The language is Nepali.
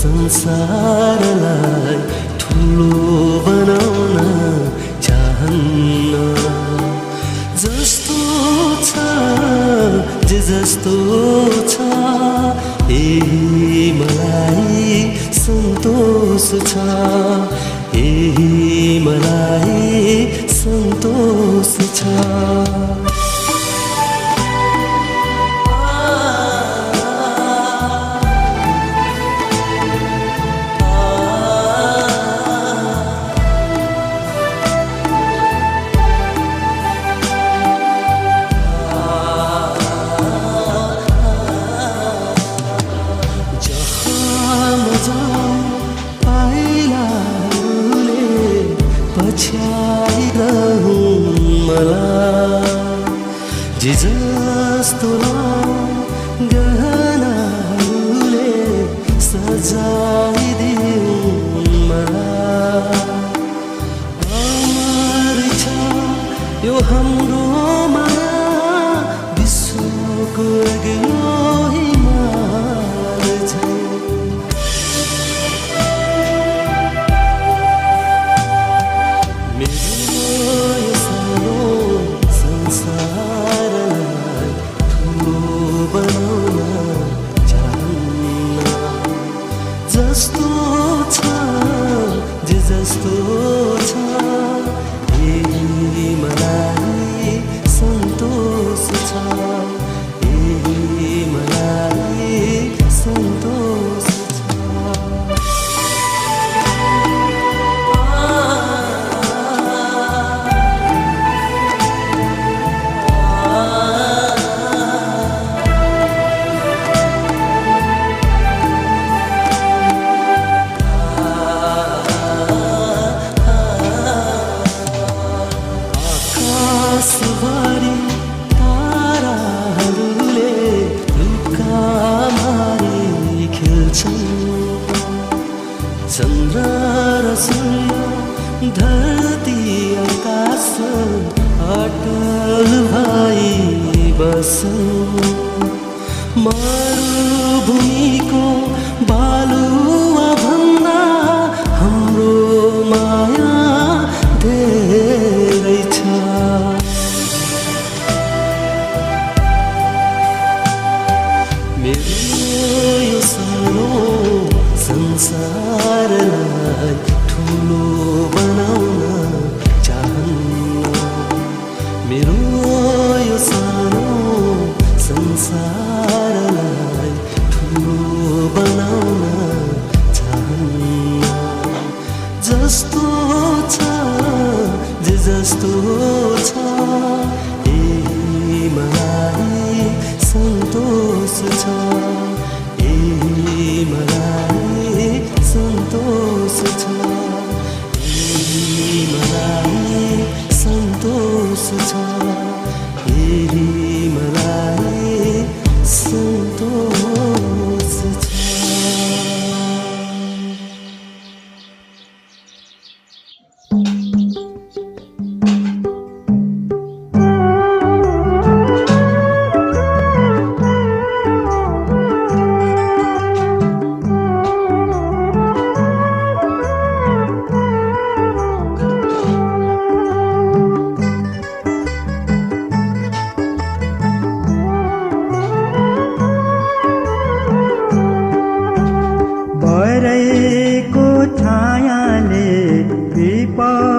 संसारलाई ठुलो बनाउन चाहन्न जस्तो छ जे जस्तो छ यही मलाई सन्तोष छ यही मलाई सन्तोष छ जे जस्तो गहनाहरूले सजाइदिउँ मलाई अमर छ यो हाम्रो माया विश्वको अग्लो हिमाल झैं मेरो यो सानो संसार जस्तो छ जे जस्तो छ यही मलाई सन्तोष छ यही मलाई सन्तोष आकाशभरि ताराहरूले लुका मारी खेल्छन् चन्द्र र सूर्य धरती आकाश अटल भई बस्छन् मरुभूमिको बालुवा भन्दा हाम्रो माया धेरै छ मेरो यो सानो संसारलाई ठुलो बनाउन चाहन्न मेरो यो सानो संसारलाई ठुलो बनाउन चाहन्न जस्तो छ जे जस्तो छ यही मलाई सन्तोष छ यही मलाई सन्तोष छ यही मलाई सन्तोष छ यही मलाई सन्तोष छ भरेको छायाले विपद